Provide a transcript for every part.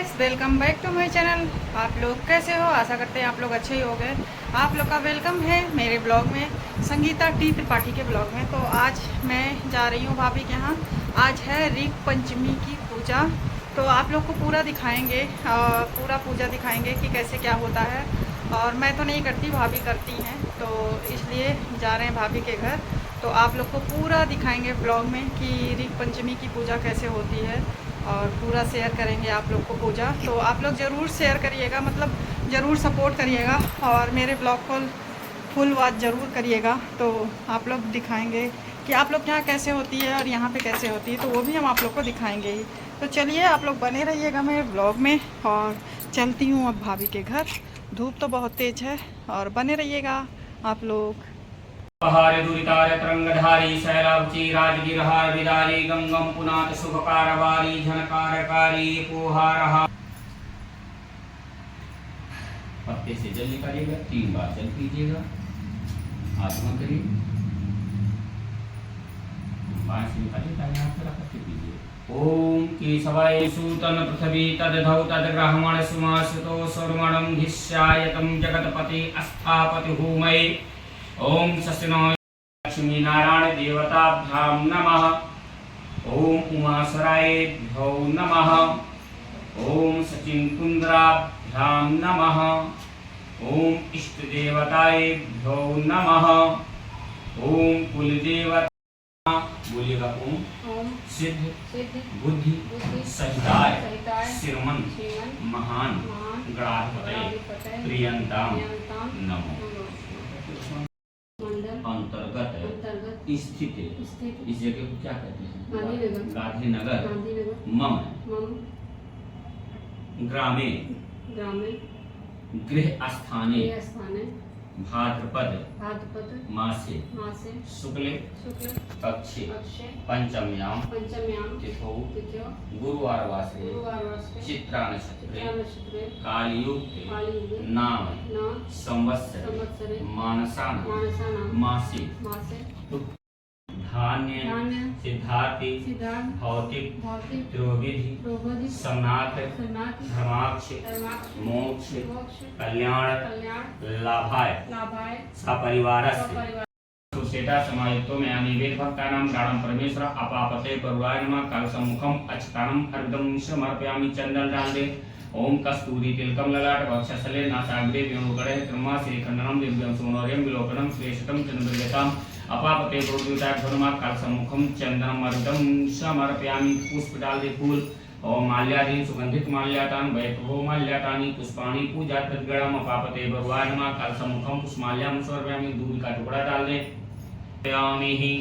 Guys, welcome back to my channel. आप लोग कैसे हो? आशा करते हैं आप लोग अच्छे ही हो गए। आप लोग का वेलकम है मेरे ब्लॉग में, संगीता टी त्रिपाठी के ब्लॉग में। तो आज मैं जा रही हूँ भाभी के यहाँ। आज है रीख पंचमी की पूजा, तो आप लोग को पूरा दिखाएंगे, पूरा पूजा दिखाएंगे कि कैसे क्या होता है। और मैं तो नहीं करती, भाभी करती हैं, तो इसलिए जा रहे हैं भाभी के घर। तो आप लोग को पूरा दिखाएंगे ब्लॉग में कि रीख पंचमी की पूजा कैसे होती है, और पूरा शेयर करेंगे आप लोग को पूजा। तो आप लोग ज़रूर शेयर करिएगा, मतलब ज़रूर सपोर्ट करिएगा, और मेरे ब्लॉग को फुल वॉच ज़रूर करिएगा। तो आप लोग दिखाएंगे कि आप लोग यहाँ कैसे होती है और यहाँ पे कैसे होती है, तो वो भी हम आप लोग को दिखाएंगे ही। तो चलिए आप लोग बने रहिएगा मेरे ब्लॉग में, और चलती हूँ अब भाभी के घर। धूप तो बहुत तेज़ है, और बने रहिएगा आप लोग। पहारे दुरितारे तरंगधारी शैलावची राजगिरहार विदारी गंगम पुनात शुभकारवारी झनकारकारी पोहारहा। पत्ते से जल निकालिएगा, 3 बार जल पीजिएगा, आत्मा करिए, बाहर से निकालिए, यहाँ पे रख के पीजिए। ओम केशवाय सूतन पृथ्वी तदधौ तदग्रहमण सुमासुतो सर्वणं धिष्यायतं जगतपति अस्थापति हूमये। ओम सस्नो लक्ष्मी नारायण देवताभ्यां नमः। ओम उमासरायेभ्यो नमः। ओम सचिन कुंद्राभ्यां नमः। ओम इष्ट देवताएभ्यो नमः। ओम कुल देवता बोलिएगा। ओम सिद्ध बुद्धि सहिताय श्रीमन महान गणाधिपते प्रियंताम नमो। अंतर्गत स्थित इस जगह को क्या कहते हैं? गांधीनगर। मम ग्रामे गृह स्थाने भाद्रपद मासे शुक्ले पक्षे पंचम्यां तिथौ गुरुवारवासरे चित्रा नक्षत्रे कालयुक्ते नाम संवत्सरे मानसानां मासे धान्य सिद्धार्थी भौतिक त्रिविधि समनाथ धर्माक्ष मोक्ष कल्याण लाभाय सपरिवारस्य सुसेटा समायुक्तो में वेद भक्तानां प्राणं परमेश्वर अपापते परवाय नमः। काल सम्मुखम अच्युतानम अर्घ्यं समर्पयामि। चंदन डाल दे। ओम कस्तूरी तिलकम ललाट वक्षस्थले नासाग्रे वेणुगणे क्रमः श्रीखंडनम दिव्यं सुमनोर्यं विलोकनं श्रेष्ठं चंद्रगताम् अपापते प्रोद्युता धर्मा। काल सम्मुखम चंदनम अर्घ्यं समर्पयामि। पुष्प डाल दे। फूल ओम माल्यादीन सुगंधित माल्यातान वैभव माल्यातानि पुष्पाणि पूजा तद्गणम अपापते भगवान नमः। काल सम्मुखम पुष्पमाल्यां समर्पयामि। दूध का टुकड़ा डाल दे। ही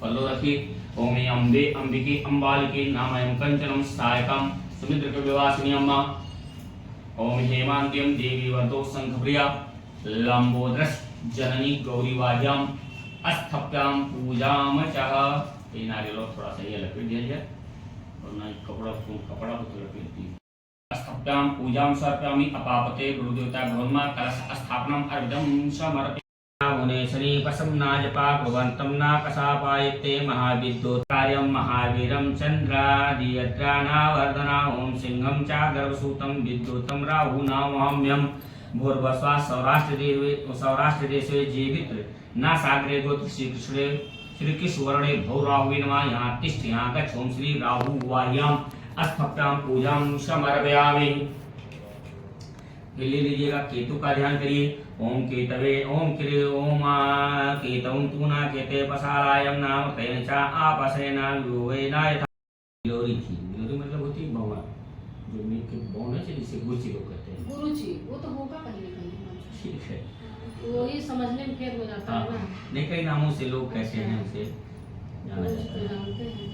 पल्लो रखिए। ओम अम्बे अंबिके अम्बालिके नामयं कंचनम सहायकम सुमित्र विवासिनी अम्मा। ओम हेमांत्यम देवी वर्तो संघप्रिया लंबोदरस जननी गौरी वाद्याम अस्थप्यां पूजाम चः। ये नारियल थोड़ा सा ये लपेट दिया जाए, और ना कपड़ा को तो लपेट दी। अस्थप्यां पूजाम समर्पयामि। अपापते गुरुदेवता भवनमा कलश स्थापनम अर्घ्यं समर्पयामि। मुनेशनी पसमनाजपा भवन्तं नाकसापायते महाविद्युत् कार्यं महावीरं चन्द्रादियत्रानावर्धना। ओम सिंहं चागर्भसूतं विद्युतं राहुनामहम्यं। भूर्भस्वा सौराष्ट्र देशे जीवित न सागरे गोत्र श्री कृष्ण वर्णे भौ राहुवे नमः। यहाँ तिष्ठ यहाँ गच्छ। ओम श्री राहु वाह्याम अस्थप्यां पूजां समर्पयामि। ले लीजिएगा। केतु का ध्यान करिए। ओम केतवे ओम क्रिय ओम केतवं तूना केते पसालायम नाम तेन चा आपसेना युवेना यथा। गिलोरी थी। गिलोरी मतलब होती है भगवान, जो मिल के बोन है, जिसे गुरुजी लोग कहते हैं। गुरुजी वो तो होगा कहीं ना कहीं। ठीक है, वो ही समझने में फेर हो जाता है ना। नहीं, कई नामों से लोग कहते हैं, उसे जाना जाता है। जानते हैं।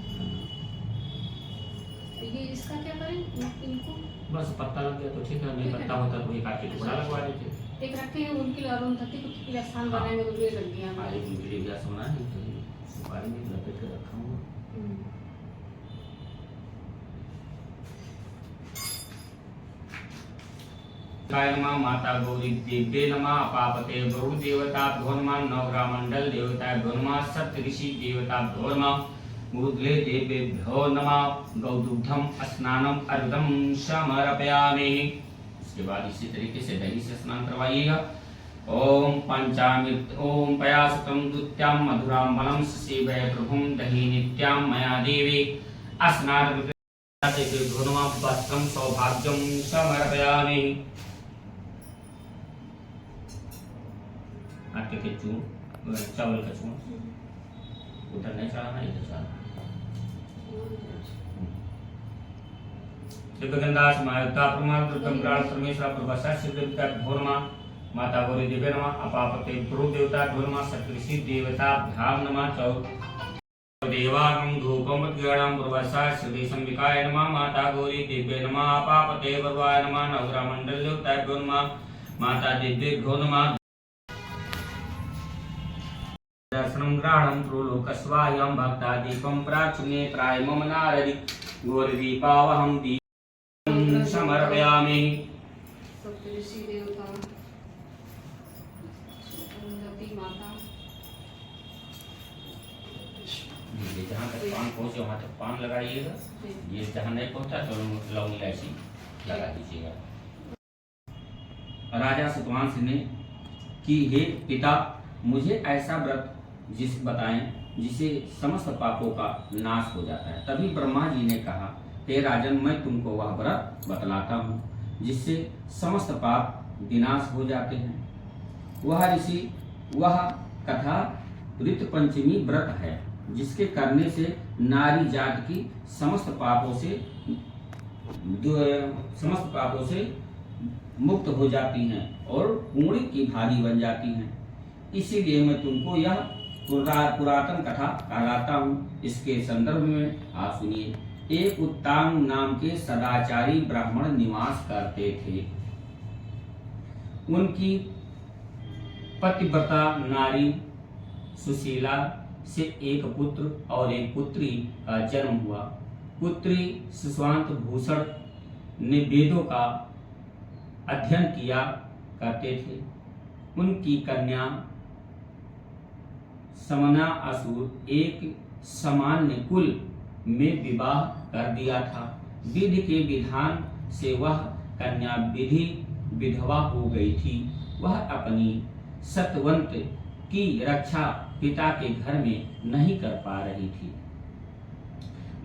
ये इसका क्या करें? इनको बस पत्ता लग गया तो ठीक है, नहीं पत्ता होता तो एक आके टुकड़ा लगवा देते। एक रखे हैं उनके लिए, अरुंधति के लिए स्थान बनाएंगे तो ये लग गया हमारे उनके लिए गैस होना है, तो सुपारी में लपेट के रखा हूँ। नमः। माता गौरी देव्ये नमः। अपापते बहु देवता भो नमः। नवग्रह मंडल देवता भो नमः। सप्त ऋषि देवता भो नमः। ऊर्ध्वे देवेभ्यो नमः गौदुग्धम स्नानम अर्घ्यम समर्पयामि। इसके बाद इसी तरीके से दही से स्नान करवाइएगा। ओम पंचामृत ओम पयासतम दुत्याम मधुराम बलम शिवय प्रभुम दही नित्याम मया देवी स्नान देवेभ्यो वस्त्रम सौभाग्यम समर्पयामि। आटे के चूर्ण चावल का चूर्ण उधर नहीं चढ़ाना, इधर चढ़ाना। शिवगंधा समायुक्ता परमात्म प्राण परमेश्वर प्रभसा शिवदेवता भोरमा माता गौरी देवे नमः अपापते गुरु देवता भोरमा सकृषि देवता भ्याम नमः चौ देवागम धूपम गणम प्रभसा श्री संविकाय नमः माता गौरी देवे नमः अपापते वरवाय नमः नवग्रह मंडल देवता भोरमा माता देवी भो नमः दर्शनम ग्रहणम प्रोलोकस्वायं भक्ता दीपम प्राचुने प्राय मम नारदि गौरी दीपावहम दीपम समर्पयामि। सप्तऋषि देवता सुगंधवती माता ये जहाँ तक पान पहुँचे वहाँ तक पान लगाइएगा, ये जहाँ नहीं पहुँचा तो लौंग इलायची लगा दीजिएगा। राजा सतवाहन ने कि हे पिता, मुझे ऐसा व्रत बताएं जिसे समस्त पापों का नाश हो जाता है। तभी ब्रह्मा जी ने कहा, हे राजन, मैं तुमको वह व्रत बतलाता हूँ जिससे समस्त पाप विनाश हो जाते हैं। वह कथा ऋत पंचमी व्रत है जिसके करने से नारी जात की समस्त पापों से मुक्त हो जाती हैं और पुण्य की भागी बन जाती हैं। इसीलिए मैं तुमको यह पुरातन कथा कहलाता हूँ। इसके संदर्भ में आप सुनिए। एक उत्तांग नाम के सदाचारी ब्राह्मण निवास करते थे। उनकी पतिव्रता नारी सुशीला से एक पुत्र और एक पुत्री का जन्म हुआ। पुत्री सुशांत भूषण ने वेदों का अध्ययन किया करते थे। उनकी कन्या समना असुर एक सामान्य कुल में विवाह कर दिया था। विधि के विधान से वह कन्या विधवा हो गई थी। वह अपनी सतवंत की रक्षा पिता के घर में नहीं कर पा रही थी।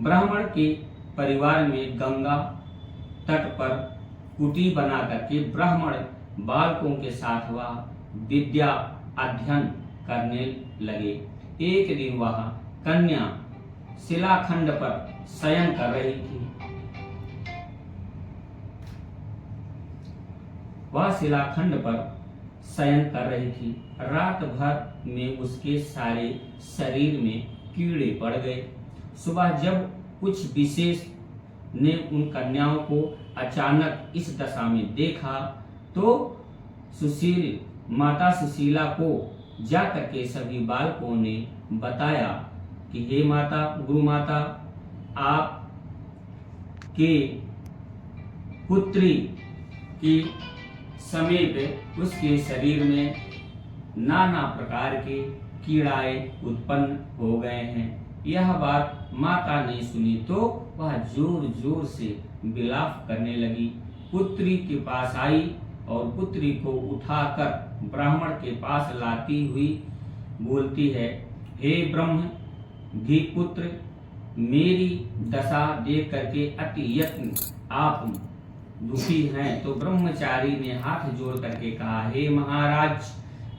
ब्राह्मण के परिवार में गंगा तट पर कुटी बना करके ब्राह्मण बालकों के साथ वह विद्या अध्ययन करने लगे। एक दिन वह कन्या शिलाखंड पर शयन कर रही थी। रात भर में उसके सारे शरीर में कीड़े पड़ गए। सुबह जब कुछ विशेष ने उन कन्याओं को अचानक इस दशा में देखा तो माता सुशीला को जाकर के सभी बालकों ने बताया कि हे माता, गुरु माता, आप के पुत्री की समीप उसके शरीर में नाना प्रकार के कीड़ाए उत्पन्न हो गए हैं। यह बात माता ने सुनी तो वह जोर जोर से विलाप करने लगी। पुत्री के पास आई और पुत्री को उठाकर ब्राह्मण के पास लाती हुई बोलती है, हे ब्रह्म भी पुत्र, मेरी दशा देख करके अति यत्न आप दुखी हैं। तो ब्रह्मचारी ने हाथ जोड़ करके कहा, हे महाराज,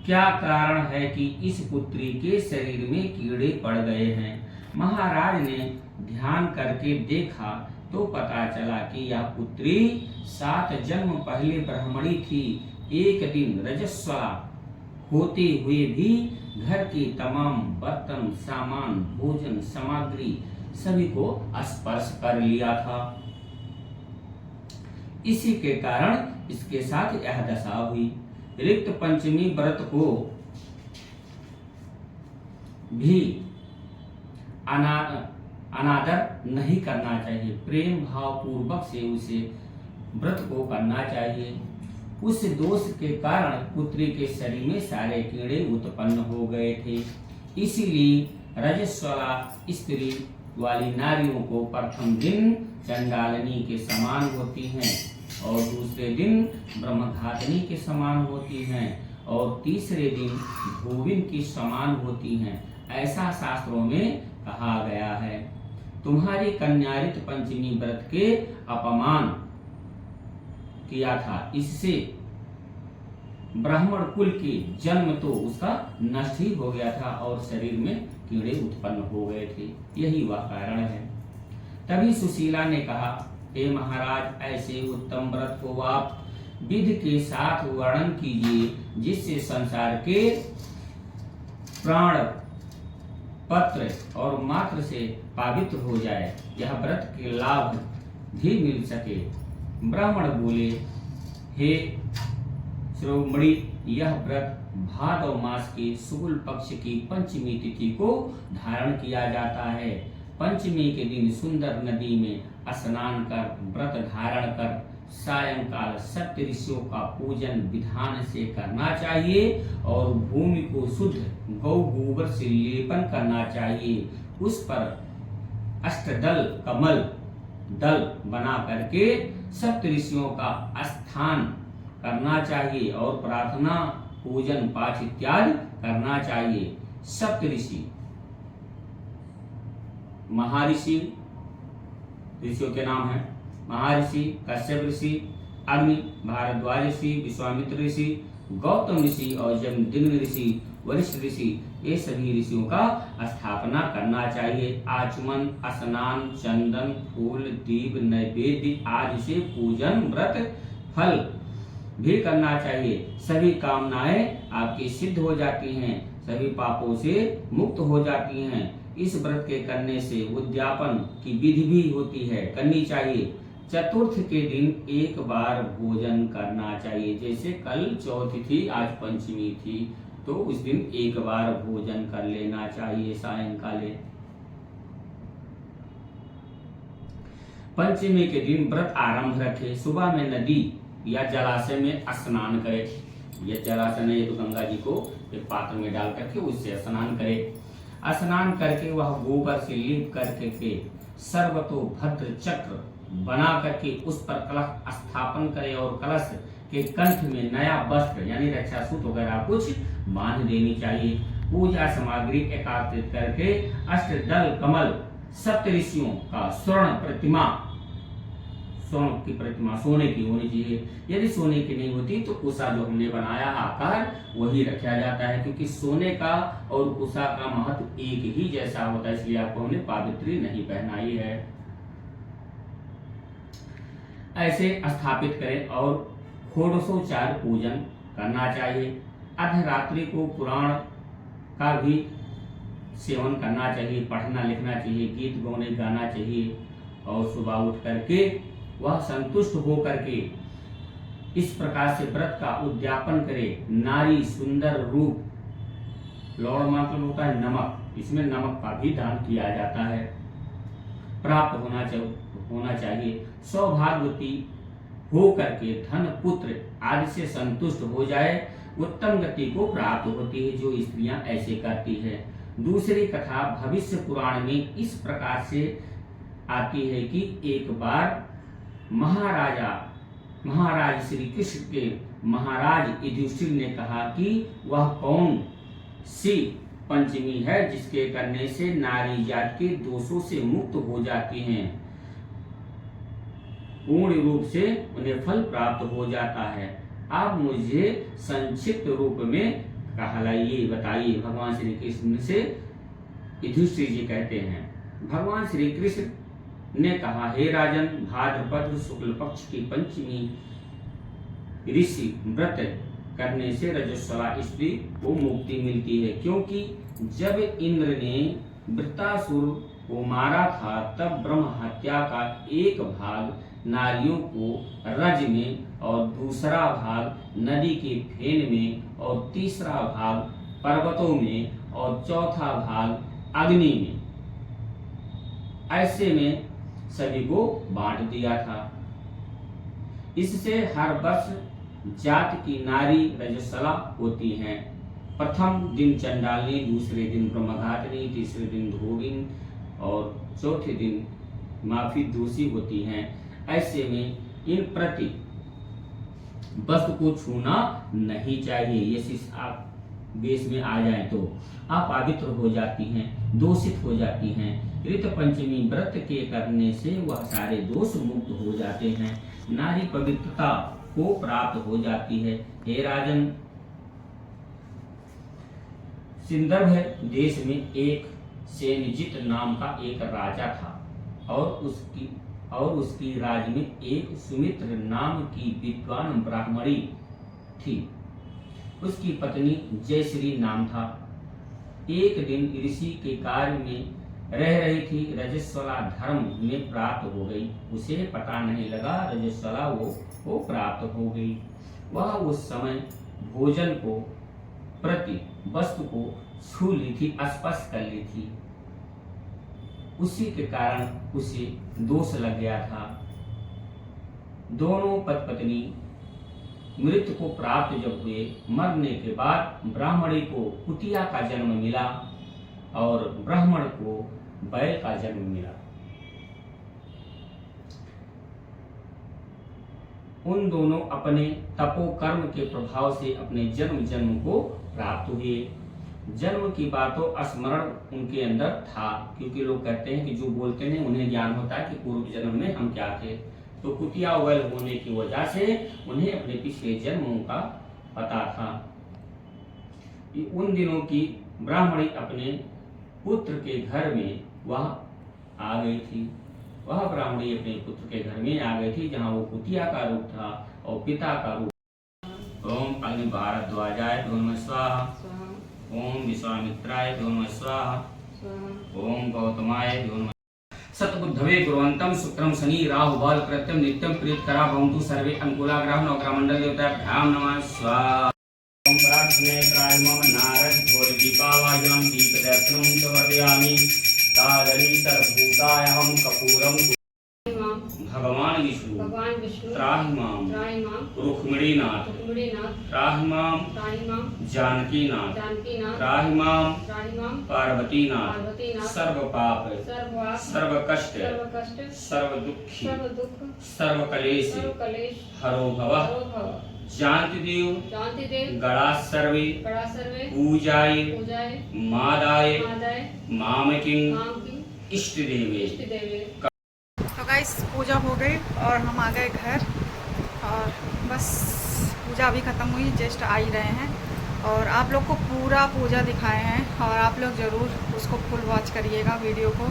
क्या कारण है कि इस पुत्री के शरीर में कीड़े पड़ गए हैं? महाराज ने ध्यान करके देखा तो पता चला कि यह पुत्री 7 जन्म पहले ब्राह्मणी थी। एक दिन रजस्वला होते हुए भी घर के तमाम बर्तन, सामान, भोजन सामग्री सभी को स्पर्श कर लिया था। इसी के कारण इसके साथ यह दशा हुई। ऋत पंचमी व्रत को भी अनादर नहीं करना चाहिए। प्रेम भाव पूर्वक से उसे व्रत को करना चाहिए। उस दोष के कारण पुत्री के शरीर में सारे कीड़े उत्पन्न हो गए थे। इसीलिए रजस्वला स्त्री वाली नारियों को प्रथम दिन चंडालिनी के समान होती हैं और दूसरे दिन ब्रह्मघातिनी के समान होती हैं और तीसरे दिन धोबिन की समान होती हैं, ऐसा शास्त्रों में कहा गया है। तुम्हारी कन्यारित पंचमी व्रत के अपमान किया था, इससे ब्राह्मण कुल के जन्म तो उसका नष्ट ही हो गया था और शरीर में कीड़े उत्पन्न हो गए थे, यही वह कारण है। तभी सुशीला ने कहा, हे महाराज, ऐसे उत्तम व्रत को आप विधि के साथ वर्णन कीजिए जिससे संसार के प्राण पत्र और मात्र से पवित्र हो जाए, यह व्रत के लाभ भी मिल सके। ब्राह्मण बोले, हे शिरोमणि, यह व्रत भादव मास के शुक्ल पक्ष की पंचमी तिथि को धारण किया जाता है। पंचमी के दिन सुंदर नदी में स्नान कर व्रत धारण कर सायंकाल सप्त ऋषियों का पूजन विधान से करना चाहिए और भूमि को शुद्ध गौ गोबर से लेपन करना चाहिए। उस पर अष्टदल कमल दल बना करके सप्त ऋषियों का स्थान करना चाहिए और प्रार्थना पूजन पाठ इत्यादि करना चाहिए। सप्त ऋषि महर्षि ऋषियों के नाम है, महर्षि कश्यप ऋषि, अग्नि, भारद्वाज ऋषि, विश्वामित्र ऋषि, गौतम ऋषि और जमदग्नि ऋषि, वरिष्ठ ऋषि, ये सभी ऋषियों का स्थापना करना चाहिए। आचमन, स्नान, चंदन, फूल, दीप, नैवेद्य आदि से पूजन व्रत फल भी करना चाहिए। सभी कामनाएं आपकी सिद्ध हो जाती हैं, सभी पापों से मुक्त हो जाती हैं। इस व्रत के करने से उद्यापन की विधि भी होती है, करनी चाहिए। चतुर्थ के दिन एक बार भोजन करना चाहिए, जैसे कल चौथी थी, आज पंचमी थी, तो उस दिन एक बार भोजन कर लेना चाहिए सायंकाले। पंचमी के दिन व्रत आरंभ रखे, सुबह में नदी या जलाशय में स्नान करे। यह जलाशय नहीं, तो गंगा जी को एक पात्र में डाल करके उससे स्नान करे। स्नान करके वह गोबर से लीप करके के सर्वतोभद्र चक्र बना करके उस पर कलश स्थापन करे और कलश के कंठ में नया वस्त्र यानी रक्षा सूत्र वगैरह कुछ बांध देनी चाहिए। पूजा सामग्री एकत्रित करके अष्टदल कमल सप्त ऋषियों का स्वर्ण प्रतिमा, स्वर्ण की प्रतिमा सोने की होनी चाहिए। यदि सोने की नहीं होती तो उषा जो हमने बनाया आकार वही रखा जाता है, क्योंकि सोने का और उषा का महत्व एक ही जैसा होता है, इसलिए आपको हमने पावित्री नहीं पहनाई है। ऐसे स्थापित करें और षोडशोपचार पूजन करना चाहिए। अर्धरात्रि को पुराण का भी सेवन करना चाहिए, पढ़ना लिखना चाहिए, गीत गौने गाना चाहिए और सुबह उठ करके वह संतुष्ट हो करके इस प्रकार से व्रत का उद्यापन करे। नारी सुंदर रूप, लौड़ मतलब होता है नमक, इसमें नमक का भी दान किया जाता है, प्राप्त होना चाहिए। सौभाग्यवती हो करके धन पुत्र आदि से संतुष्ट हो जाए, उत्तम गति को प्राप्त होती है जो स्त्रियां ऐसे करती है। दूसरी कथा भविष्य पुराण में इस प्रकार से आती है कि एक बार महाराज श्री कृष्ण के महाराज युधिष्ठिर ने कहा कि वह कौन सी पंचमी है जिसके करने से नारी जात के दोषों से मुक्त हो जाती हैं, पूर्ण रूप से उन्हें फल प्राप्त हो जाता है। आप मुझे संक्षिप्त रूप में कहलाइए, बताइए। भगवान श्री कृष्ण से युधिष्ठिर जी कहते हैं, भगवान श्री कृष्ण ने कहा, हे राजन, भाद्रपद शुक्ल पक्ष की पंचमी ऋषि व्रत करने से रजस्वला स्त्री को मुक्ति मिलती है, क्योंकि जब इंद्र ने वृत्तासुर को मारा था तब ब्रह्म हत्या का एक भाग नारियों को रज में और दूसरा भाग नदी के फेन में और तीसरा भाग पर्वतों में और चौथा भाग अग्नि में, ऐसे में सभी को बांट दिया था। इससे हर वर्ष जात की नारी रजस्वला होती हैं। प्रथम दिन चंडालिनी, दूसरे दिन ब्रह्मघातिनी, तीसरे दिन धोबिन और चौथे दिन माफी दोषी होती हैं। ऐसे में इन प्रति वस्तु को छूना नहीं चाहिए। ये शिष्य आप वेश में आ जाए तो अपवित्र हो जाती हैं, दोषित हो जाती हैं। ऋत पंचमी व्रत के करने से वह सारे दोष मुक्त हो जाते हैं। नारी पवित्रता को प्राप्त हो जाती है। हे राजन, सिंदर्भ देश में एक सेनजित नाम का एक राजा था और उसकी राज में एक सुमित्र नाम की विद्वान ब्राह्मणी थी। उसकी पत्नी जयश्री नाम था। एक दिन ऋषि के कार्य में रह रही थी। रजस्वला धर्म में प्राप्त हो गई। उसे पता नहीं लगा रजस्वला वो प्राप्त हो गई। वह उस समय भोजन को प्रति वस्तु को छू ली थी, स्पर्श कर ली थी। उसी के कारण उसे दोष लग गया था। दोनों पति पत्नी मृत्यु को प्राप्त जब हुए, मरने के बाद ब्राह्मणी को कुतिया का जन्म मिला और ब्राह्मण को बैल का जन्म मिला। उन दोनों अपने तपोकर्म के प्रभाव से अपने जन्म को प्राप्त हुए। जन्म की बातों स्मरण उनके अंदर था, क्योंकि लोग कहते हैं कि जो बोलते हैं उन्हें ज्ञान होता है कि पूर्व जन्म में हम क्या थे। तो कुतिया बैल होने की वजह से उन्हें अपने पिछले जन्मों का पता था। उन दिनों की ब्राह्मणी अपने पुत्र के घर में वह आ गई थी। वह ब्राह्मणी अपने पुत्र के घर में आ गई थी, जहाँ वो कुतिया का रूप था और पिता का रूप। ओम अग्नि भारद्वाजाय नमः स्वाहा। ओम विश्वामित्राय नमः स्वाहा। ओम गौतमाय नमः। सतबुद्धवे गुरुवंतम शुक्रम शनि राहु बल कृत्यम नित्यम प्रीतकरा भवन्तु सर्वे अनुकूला ग्रह नवग्रह मंडल देवताभ्याम नमः स्वाहा। ओम प्रार्थने प्रायमम नारद घोर दीपावाजम दीपदर्शनम समर्पयामि। तादरी सर्वभूतायहं कपूरम भगवान विष्णु त्राहि माम रुक्मिणीनाथ त्राहि माम जानकीनाथ त्राहि माम पार्वतीनाथ सर्व पाप सर्व कष्ट सर्व दुखी सर्व कलेश हरो भवः। जानती देव गणा सर्वे पूजाय मादाय मामकिं इष्ट देवे। तो गाइस पूजा हो गई और हम आ गए घर, और बस पूजा अभी ख़त्म हुई, जस्ट आ ही रहे हैं। और आप लोग को पूरा पूजा दिखाए हैं, और आप लोग ज़रूर उसको फुल वॉच करिएगा वीडियो को,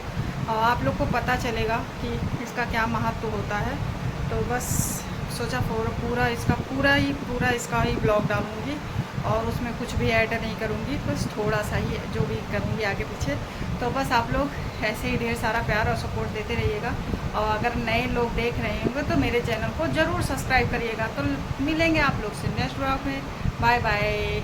और आप लोग को पता चलेगा कि इसका क्या महत्व होता है। तो बस सोचा पूरा इसका ही ब्लॉग डालूँगी, और उसमें कुछ भी ऐड नहीं करूँगी, बस थोड़ा सा ही जो भी करूँगी आगे पीछे। तो बस आप लोग ऐसे ही ढेर सारा प्यार और सपोर्ट देते रहिएगा, और अगर नए लोग देख रहे होंगे तो मेरे चैनल को ज़रूर सब्सक्राइब करिएगा। तो मिलेंगे आप लोग से नेक्स्ट ब्लॉग में। Bye bye.